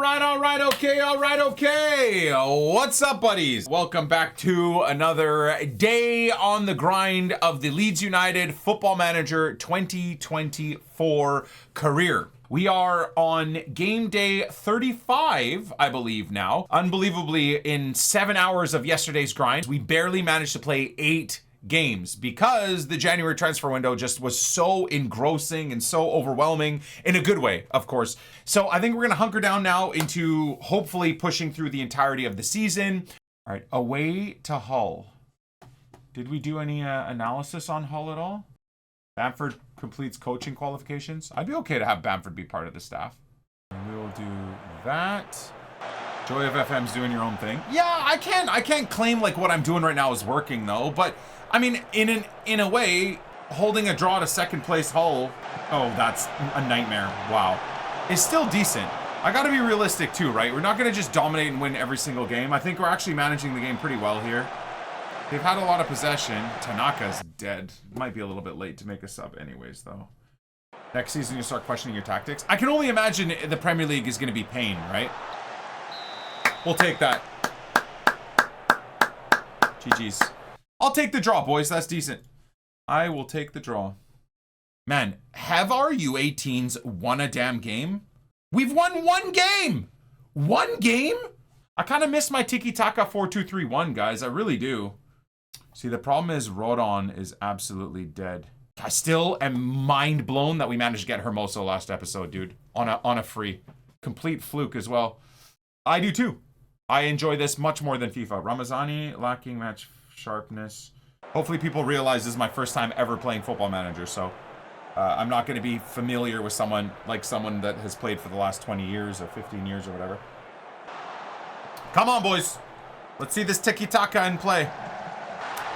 Okay. What's up, buddies? Welcome back to another day on the grind of the Leeds United Football Manager 2024 career. We are on game day 35, I believe now. Unbelievably, in 7 hours of yesterday's grind, we barely managed to play 8 games because the January transfer window just was so engrossing and so overwhelming in a good way, of course. So I think we're going to hunker down now into hopefully pushing through the entirety of the season. All right, away to Hull. Did we do any analysis on Hull at all? Bamford completes coaching qualifications. I'd be okay to have Bamford be part of the staff. And we will do that. Joy of FM's doing your own thing. Yeah, I can't claim like what I'm doing right now is working though, but I mean, in a way, holding a draw to second place Hull, oh, that's a nightmare. Wow. It's still decent. I got to be realistic too, right? We're not going to just dominate and win every single game. I think we're actually managing the game pretty well here. They've had a lot of possession. Tanaka's dead. Might be a little bit late to make a sub anyways, though. Next season, you start questioning your tactics. I can only imagine the Premier League is going to be pain, right? We'll take that. GG's. I'll take the draw, boys. That's decent. I will take the draw. Man, have our U18s won a damn game? We've won one game! One game? I kind of miss my tiki-taka 4-2-3-1, guys. I really do. See, the problem is Rodon is absolutely dead. I still am mind blown that we managed to get Hermoso last episode, dude. On a free. Complete fluke as well. I do too. I enjoy this much more than FIFA. Ramazani, lacking match sharpness. Hopefully people realize this is my first time ever playing Football Manager, so I'm not going to be familiar with someone that has played for the last 20 years or 15 years or whatever. Come on, boys. Let's see this tiki-taka in play.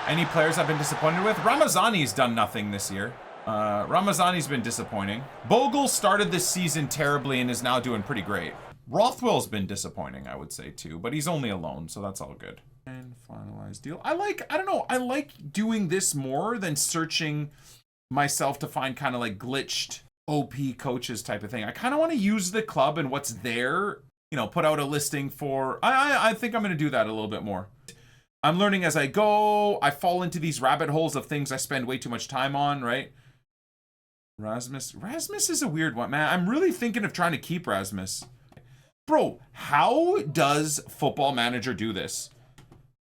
Any players I've been disappointed with? Ramazani's done nothing this year. Ramazani's been disappointing. Bogle started this season terribly and is now doing pretty great. Rothwell's been disappointing, I would say, too, but he's only alone, so that's all good. And finalized deal. I don't know, I like doing this more than searching myself to find kind of like glitched OP coaches type of thing. I kind of want to use the club and what's there, you know, put out a listing for, I think I'm going to do that a little bit more. I'm learning as I go. I fall into these rabbit holes of things I spend way too much time on, right? Rasmus is a weird one, man. I'm really thinking of trying to keep Rasmus. Bro, how does Football Manager do this?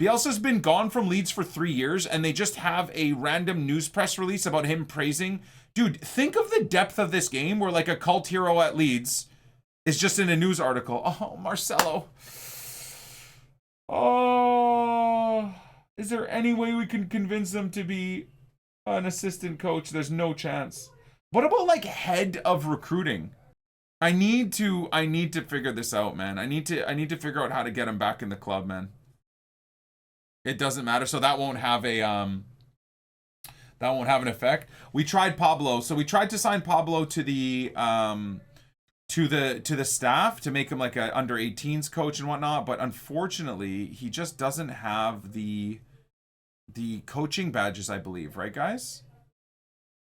Bielsa's been gone from Leeds for 3 years, and they just have a random news press release about him praising. Dude, think of the depth of this game where like a cult hero at Leeds is just in a news article. Oh, Marcelo. Oh, is there any way we can convince them to be an assistant coach? There's no chance. What about like head of recruiting? I need to figure this out, man. I need to figure out how to get him back in the club, man. It doesn't matter. So that won't have an effect. We tried Pablo. So we tried to sign Pablo to the staff to make him like a under 18s coach and whatnot, but unfortunately, he just doesn't have the coaching badges, I believe, right, guys?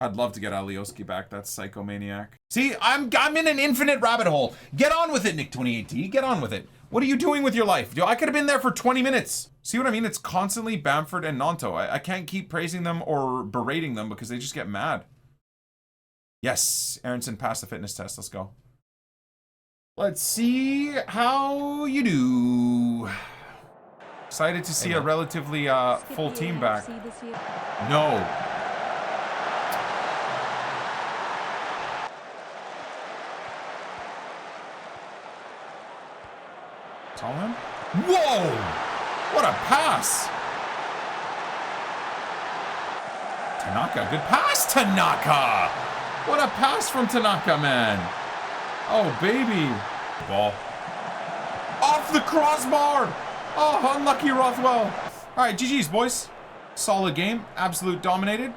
I'd love to get Alioski back. That's psychomaniac. See, I'm in an infinite rabbit hole. Get on with it, Nick28T. Get on with it. What are you doing with your life? I could have been there for 20 minutes. See what I mean? It's constantly Bamford and Nanto. I can't keep praising them or berating them because they just get mad. Yes, Aronson passed the fitness test. Let's go. Let's see how you do. Excited to see a relatively full team back. No. Him? Whoa! What a pass! Tanaka, good pass, Tanaka! What a pass from Tanaka, man! Oh, baby! Ball. Off the crossbar! Oh, unlucky Rothwell! Alright, GG's, boys. Solid game. Absolute dominated.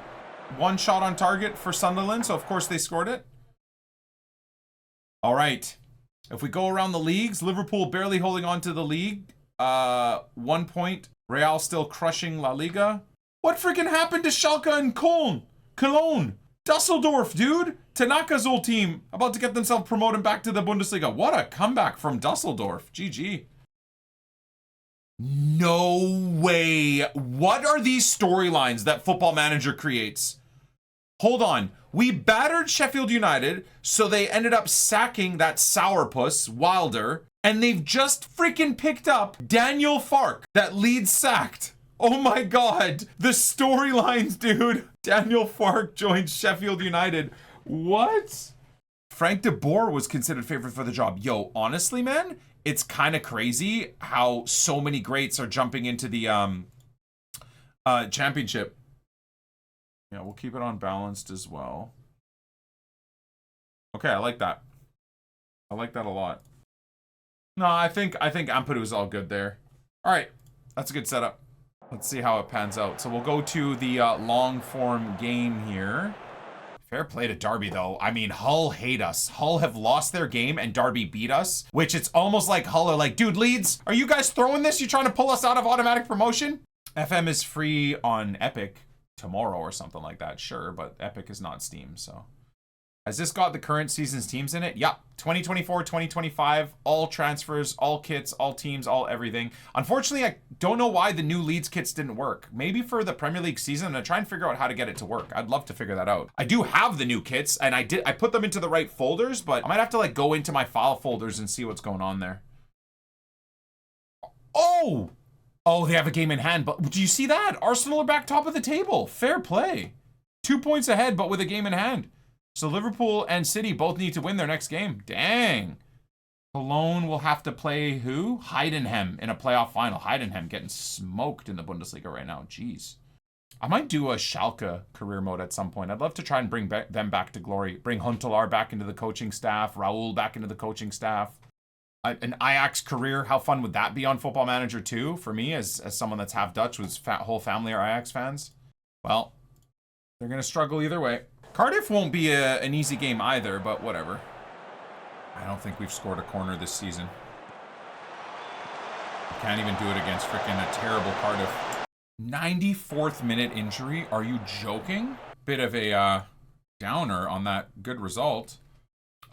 One shot on target for Sunderland, so of course they scored it. Alright. If we go around the leagues, Liverpool barely holding on to the league. 1 point. Real still crushing La Liga. What freaking happened to Schalke and Cologne? Dusseldorf, dude. Tanaka's old team about to get themselves promoted back to the Bundesliga. What a comeback from Dusseldorf. GG. No way. What are these storylines that Football Manager creates? Hold on. We battered Sheffield United, so they ended up sacking that sourpuss, Wilder, and they've just freaking picked up Daniel Fark that Leeds sacked. Oh my God. The storylines, dude. Daniel Fark joined Sheffield United. What? Frank de Boer was considered favorite for the job. Yo, honestly, man, it's kind of crazy how so many greats are jumping into the championship. Yeah, we'll keep it on balanced as well. Okay, I like that. I like that a lot. No, I think Ampadu is all good there. All right, that's a good setup. Let's see how it pans out. So we'll go to the long form game here. Fair play to Derby, though. I mean, Hull hate us. Hull have lost their game and Derby beat us, which it's almost like Hull are like, dude, Leeds, are you guys throwing this? You trying to pull us out of automatic promotion? FM is free on Epic tomorrow or something like that, sure, but Epic is not Steam, so. Has this got the current season's teams in it? Yep. 2024, 2025, all transfers, all kits, all teams, all everything. Unfortunately, I don't know why the new Leeds kits didn't work. Maybe for the Premier League season, I'm gonna try and figure out how to get it to work. I'd love to figure that out. I do have the new kits, and I put them into the right folders, but I might have to like go into my file folders and see what's going on there. Oh! Oh, they have a game in hand, but do you see that? Arsenal are back top of the table. Fair play. 2 points ahead, but with a game in hand. So Liverpool and City both need to win their next game. Dang. Cologne will have to play who? Heidenheim in a playoff final. Heidenheim getting smoked in the Bundesliga right now. Jeez. I might do a Schalke career mode at some point. I'd love to try and bring them back to glory. Bring Huntelaar back into the coaching staff. Raul back into the coaching staff. An Ajax career. How fun would that be on Football Manager 2 for me as someone that's half Dutch with whole family are Ajax fans? Well, they're going to struggle either way. Cardiff won't be an easy game either, but whatever. I don't think we've scored a corner this season. We can't even do it against freaking a terrible Cardiff. 94th minute injury? Are you joking? Bit of a downer on that good result.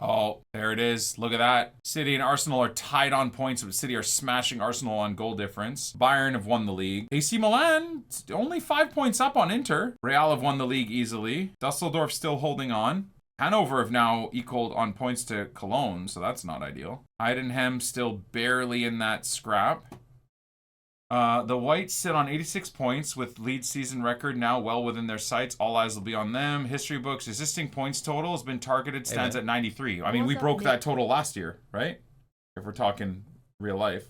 Oh, there it is. Look at that. City and Arsenal are tied on points, but City are smashing Arsenal on goal difference. Bayern have won the league. AC Milan, only 5 points up on Inter. Real have won the league easily. Dusseldorf still holding on. Hanover have now equaled on points to Cologne, so that's not ideal. Heidenheim still barely in that scrap. The Whites sit on 86 points with Leeds season record now well within their sights. All eyes will be on them. History books, existing points total has been targeted, stands at 93. I mean, we broke that total last year, right? If we're talking real life.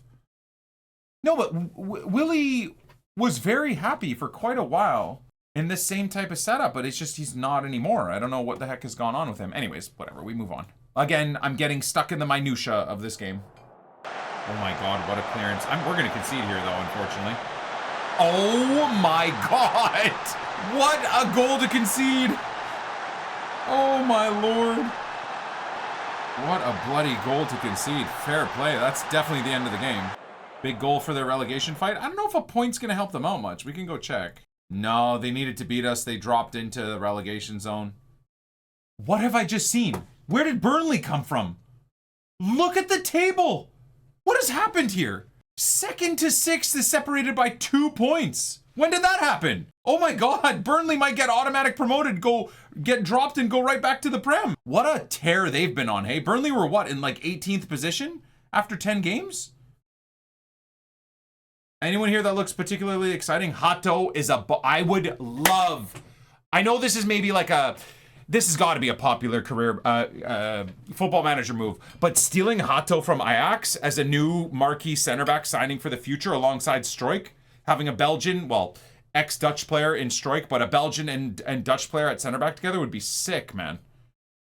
No, but Willie was very happy for quite a while in this same type of setup, but it's just he's not anymore. I don't know what the heck has gone on with him. Anyways, whatever, we move on. Again, I'm getting stuck in the minutia of this game. Oh my God, what a clearance. We're going to concede here, though, unfortunately. Oh my God! What a goal to concede! Oh my Lord. What a bloody goal to concede. Fair play. That's definitely the end of the game. Big goal for their relegation fight. I don't know if a point's going to help them out much. We can go check. No, they needed to beat us. They dropped into the relegation zone. What have I just seen? Where did Burnley come from? Look at the table! What has happened here? 2nd to 6th is separated by 2 points. When did that happen? Oh my God, Burnley might get automatic promoted, get dropped and go right back to the Prem. What a tear they've been on, hey? Burnley were what, in like 18th position after 10 games? Anyone here that looks particularly exciting? Hato is I would love. I know this is maybe like this has got to be a popular career Football Manager move, but stealing Hato from Ajax as a new marquee center back signing for the future alongside Struijk, having a Belgian, well, ex-Dutch player in Struijk, but a Belgian and Dutch player at center back together would be sick, man.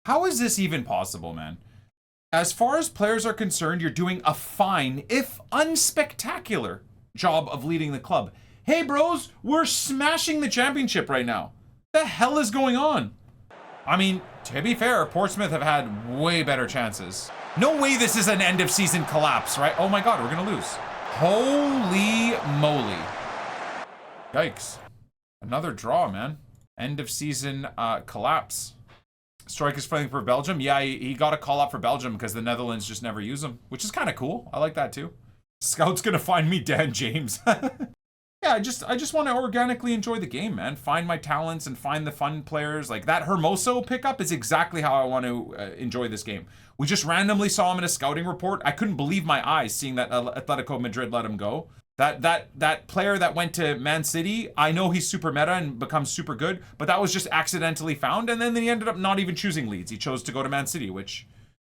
How is this even possible, man? As far as players are concerned, you're doing a fine, if unspectacular, job of leading the club. Hey, bros, we're smashing the championship right now. The hell is going on? I mean, to be fair, Portsmouth have had way better chances. No way this is an end of season collapse, right? Oh my God, we're gonna lose. Holy moly. Yikes. Another draw, man. End of season collapse. Strikers playing for Belgium. Yeah, he got a call up for Belgium because the Netherlands just never use him, which is kind of cool. I like that too. Scout's gonna find me Dan James. Yeah, I just want to organically enjoy the game, man. Find my talents and find the fun players. Like that Hermoso pickup is exactly how I want to enjoy this game. We just randomly saw him in a scouting report. I couldn't believe my eyes seeing that Atletico Madrid let him go. That player that went to Man City, I know he's super meta and becomes super good, but that was just accidentally found, and then he ended up not even choosing Leeds. He chose to go to Man City, which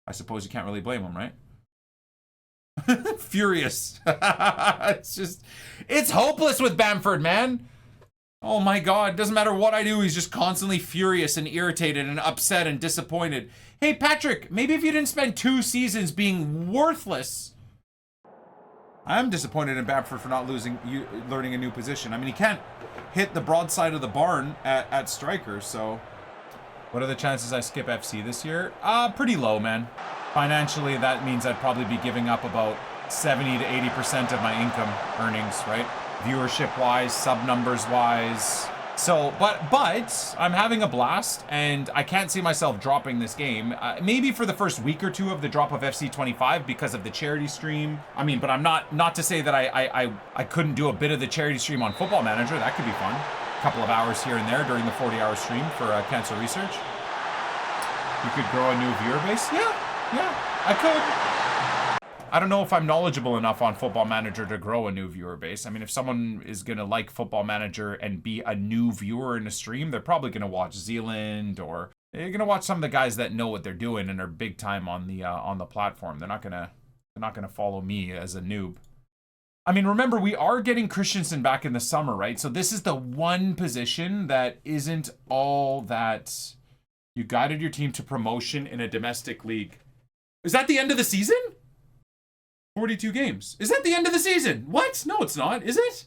I suppose you can't really blame him, right? Furious. It's hopeless with Bamford, man. Oh my god, doesn't matter what I do, he's just constantly furious and irritated and upset and disappointed. Hey Patrick, maybe if you didn't spend 2 seasons being worthless. I'm disappointed in Bamford for not learning a new position. I mean, he can't hit the broadside of the barn at striker, so. What are the chances I skip FC this year? Pretty low, man. Financially, that means I'd probably be giving up about 70 to 80% of my income earnings, right? Viewership-wise, sub-numbers-wise. So, but I'm having a blast, and I can't see myself dropping this game. Maybe for the first week or 2 of the drop of FC 25 because of the charity stream. I mean, but I'm not to say that I couldn't do a bit of the charity stream on Football Manager. That could be fun. A couple of hours here and there during the 40-hour stream for cancer research. You could grow a new viewer base? Yeah, I could. I don't know if I'm knowledgeable enough on Football Manager to grow a new viewer base. I mean, if someone is going to like Football Manager and be a new viewer in a stream, they're probably going to watch Zealand, or they're going to watch some of the guys that know what they're doing and are big time on the platform. They're not going to follow me as a noob. I mean, remember, we are getting Christensen back in the summer, right? So this is the one position that isn't all that. You guided your team to promotion in a domestic league. Is that the end of the season? 42 games. Is that the end of the season? What? No, it's not. Is it?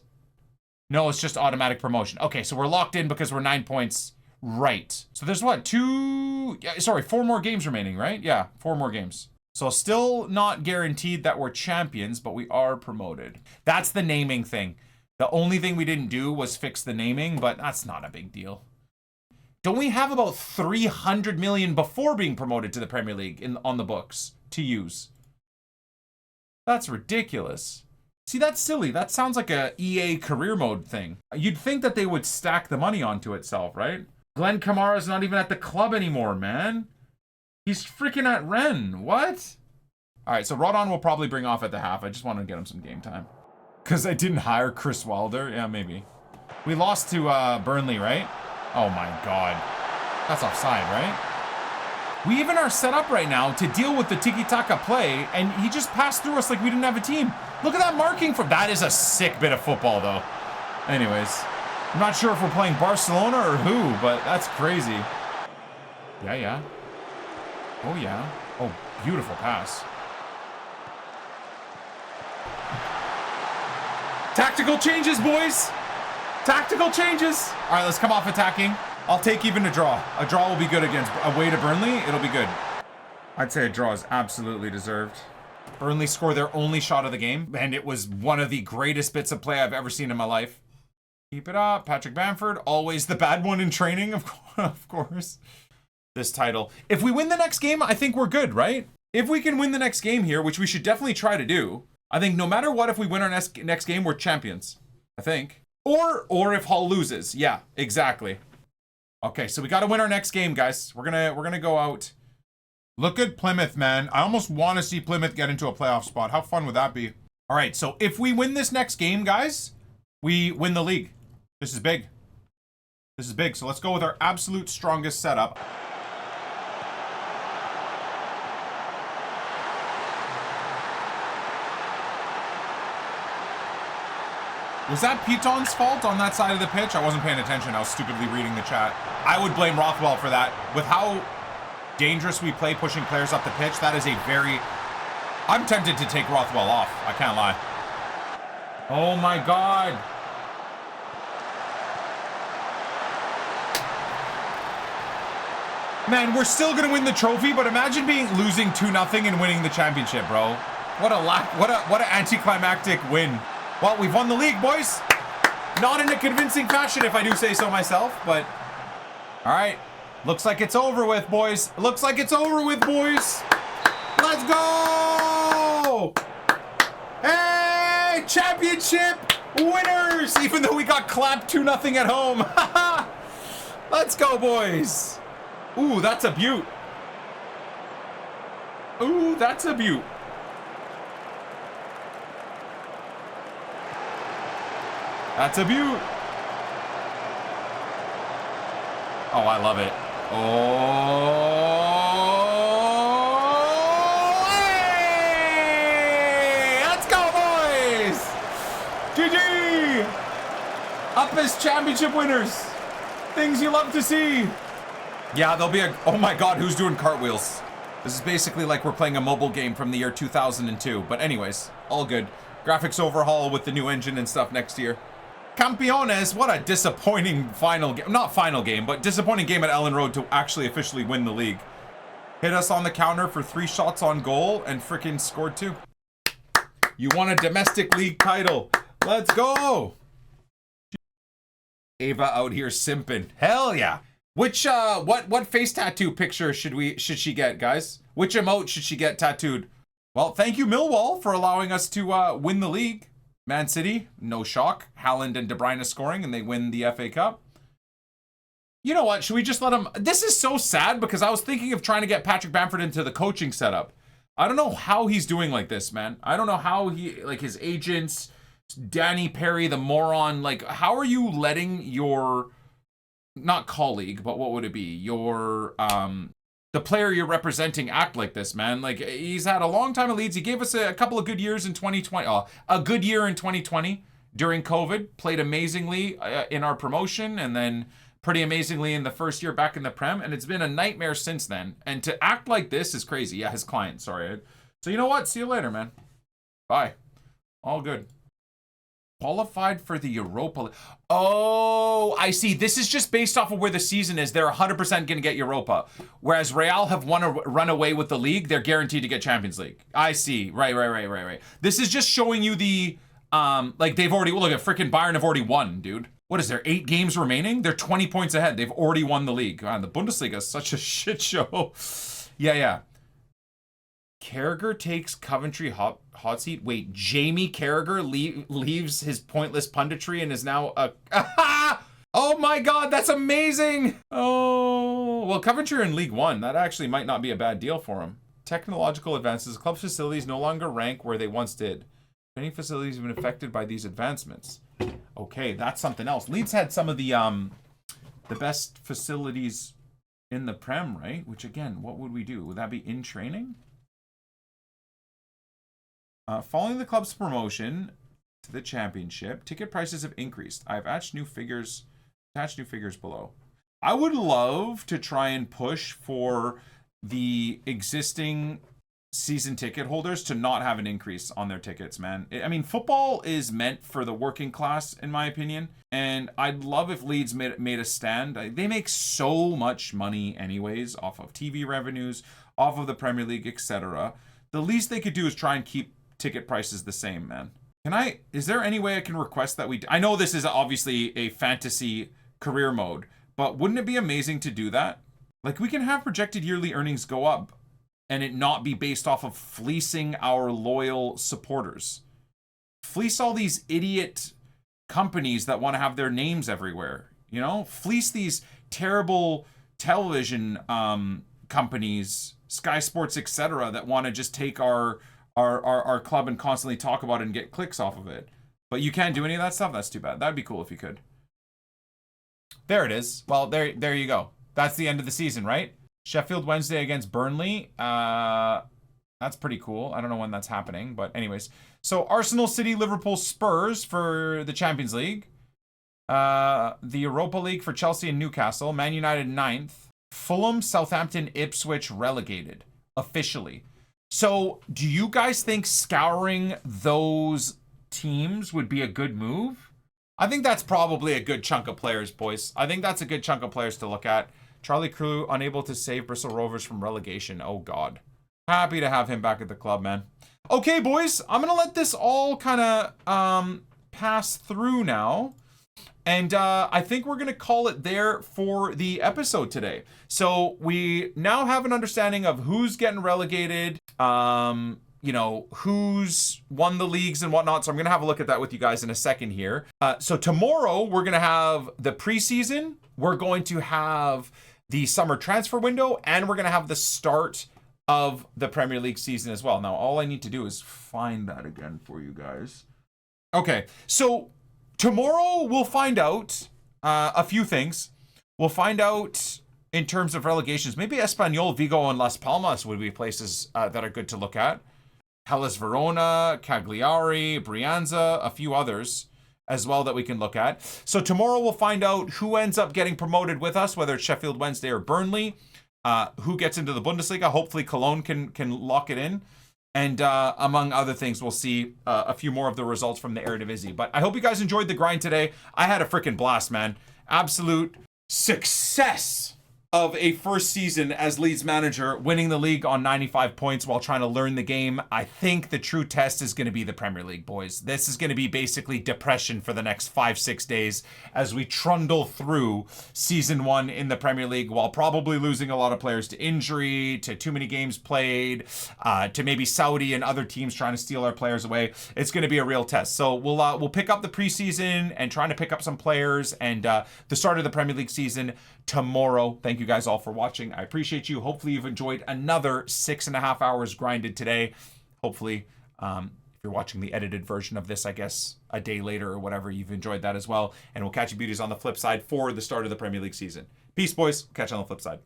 No, it's just automatic promotion. Okay, so we're locked in because we're 9 points. Right. So there's what? 4 more games remaining, right? Yeah, 4 more games. So still not guaranteed that we're champions, but we are promoted. That's the naming thing. The only thing we didn't do was fix the naming, but that's not a big deal. Don't we have about 300 million before being promoted to the Premier League on the books to use? That's ridiculous. See, that's silly. That sounds like a EA career mode thing. You'd think that they would stack the money onto itself, right? Glenn Kamara's not even at the club anymore, man. He's freaking at Rennes. What? All right, so Rodon will probably bring off at the half. I just want to get him some game time. Because I didn't hire Chris Wilder? Yeah, maybe. We lost to Burnley, right? Oh my god. That's offside, right? We even are set up right now to deal with the tiki-taka play, and he just passed through us like we didn't have a team. Look at that marking from... That is a sick bit of football, though. Anyways, I'm not sure if we're playing Barcelona or who, but that's crazy. Yeah. Oh, yeah. Oh, beautiful pass. Tactical changes, boys! Tactical changes! All right, let's come off attacking. I'll take even a draw. A draw will be good against away to Burnley. It'll be good. I'd say a draw is absolutely deserved. Burnley scored their only shot of the game, and it was one of the greatest bits of play I've ever seen in my life. Keep it up. Patrick Bamford, always the bad one in training, of course. This title. If we win the next game, I think we're good, right? If we can win the next game here, which we should definitely try to do, I think no matter what, if we win our next game, we're champions. I think. Or if Hull loses. Yeah, exactly. Okay, so we got to win our next game, guys. We're gonna go out. Look at Plymouth, man. I almost want to see Plymouth get into a playoff spot. How fun would that be? All right, so if we win this next game, guys, we win the league. This is big. This is big. So let's go with our absolute strongest setup. Was that Piton's fault on that side of the pitch? I wasn't paying attention. I was stupidly reading the chat. I would blame Rothwell for that. With how dangerous we play pushing players up the pitch, that is a very... I'm tempted to take Rothwell off. I can't lie. Oh my god. Man, we're still going to win the trophy, but imagine losing 2-0 and winning the championship, bro. What an anticlimactic win. Well, we've won the league, boys. Not in a convincing fashion, if I do say so myself, but All right. Looks like it's over with, boys. Looks like it's over with, boys. Let's go! Hey, championship winners! Even though we got clapped 2-0 at home. Let's go, boys. Ooh, that's a beaut. Ooh, that's a beaut. That's a beaut. Oh, I love it. Oh, hey! Let's go, boys! GG! Up as championship winners. Things you love to see. Yeah, there'll be a... Oh my god, who's doing cartwheels? This is basically like we're playing a mobile game from the year 2002. But anyways, all good. Graphics overhaul with the new engine and stuff next year. Campeones, what a disappointing final game. Not final game, but disappointing game at Ellen Road to actually officially win the league. Hit us on the counter for 3 shots on goal and freaking scored 2. You won a domestic league title. Let's go. Ava out here simping. Hell yeah. Which what face tattoo picture should she get, guys? Which emote should she get tattooed? Well, thank you Millwall for allowing us to win the league. Man City, no shock. Haaland and De Bruyne scoring and they win the FA Cup. You know what? Should we just let him... This is so sad because I was thinking of trying to get Patrick Bamford into the coaching setup. I don't know how he's doing like this, man. I don't know how he... Like his agents, Danny Perry, the moron. Like, how are you letting your... Not colleague, but what would it be? Your... the player you're representing act like this, man. Like, he's had a long time at Leeds. He gave us a couple of good years in 2020. A good year in 2020 during COVID. Played amazingly in our promotion and then pretty amazingly in the first year back in the Prem. And it's been a nightmare since then. And to act like this is crazy. Yeah, his client, sorry. So you know what? See you later, man. Bye. All good. Qualified for the Europa League. Oh, I see. This is just based off of where the season is. They're 100% going to get Europa. Whereas Real have run away with the league. They're guaranteed to get Champions League. I see. Right. This is just showing you the, like they've already, look at freaking Bayern have already won, dude. What is there, 8 games remaining? They're 20 points ahead. They've already won the league. God, the Bundesliga is such a shit show. Yeah. Carragher takes Coventry hot seat. Wait, Jamie Carragher leaves his pointless punditry and is now a... Oh my god, that's amazing! Oh, well, Coventry are in League One. That actually might not be a bad deal for him. Technological advances. Club facilities no longer rank where they once did. Many facilities have been affected by these advancements. Okay, that's something else. Leeds had some of the best facilities in the Prem, right? Which again, what would we do? Would that be in training? Following the club's promotion to the championship, ticket prices have increased. I've attached new figures below. I would love to try and push for the existing season ticket holders to not have an increase on their tickets, man. I mean, football is meant for the working class, in my opinion. And I'd love if Leeds made a stand. They make so much money anyways off of TV revenues, off of the Premier League, etc. The least they could do is try and keep ticket prices the same, man. Is there any way I can request that I know this is obviously a fantasy career mode, but wouldn't it be amazing to do that? Like, we can have projected yearly earnings go up and it not be based off of fleecing our loyal supporters. Fleece all these idiot companies that want to have their names everywhere, you know? Fleece these terrible television companies, Sky Sports, etc., that want to just take our club and constantly talk about it and get clicks off of it. But you can't do any of that stuff? That's too bad. That'd be cool if you could. There it is. Well, there you go. That's the end of the season, right? Sheffield Wednesday against Burnley. That's pretty cool. I don't know when that's happening, but anyways. So Arsenal, City, Liverpool, Spurs for the Champions League. The Europa League for Chelsea and Newcastle. Man United 9th. Fulham, Southampton, Ipswich relegated officially. So do you guys think scouring those teams would be a good move? I think that's probably a good chunk of players, boys. I think that's a good chunk of players to look at. Charlie Crew unable to save Bristol Rovers from relegation. Oh, God. Happy to have him back at the club, man. Okay, boys. I'm going to let this all kind of pass through now. And I think we're going to call it there for the episode today. So we now have an understanding of who's getting relegated, you know, who's won the leagues and whatnot. So I'm going to have a look at that with you guys in a second here. So tomorrow we're going to have the preseason. We're going to have the summer transfer window, and we're going to have the start of the Premier League season as well. Now, all I need to do is find that again for you guys. Okay, so tomorrow we'll find out a few things. We'll find out in terms of relegations. Maybe Espanyol, Vigo, and Las Palmas would be places that are good to look at. Hellas Verona, Cagliari, Brianza, a few others as well that we can look at. So tomorrow we'll find out who ends up getting promoted with us, whether it's Sheffield Wednesday or Burnley, who gets into the Bundesliga. Hopefully Cologne can lock it in. And among other things, we'll see a few more of the results from the Eredivisie. But I hope you guys enjoyed the grind today. I had a freaking blast, man. Absolute success of a first season as Leeds manager, winning the league on 95 points while trying to learn the game. I think the true test is going to be the Premier League, boys. This is going to be basically depression for the next 5-6 days as we trundle through season 1 in the Premier League while probably losing a lot of players to injury, to too many games played, to maybe Saudi and other teams trying to steal our players away. It's going to be a real test. So we'll pick up the preseason and trying to pick up some players and the start of the Premier League season tomorrow. Thank you guys all for watching. I appreciate you. Hopefully you've enjoyed another 6.5 hours grinded today. Hopefully, if you're watching the edited version of this, I guess a day later or whatever, you've enjoyed that as well. And we'll catch you beauties on the flip side for the start of the Premier League season. Peace, boys. Catch you on the flip side.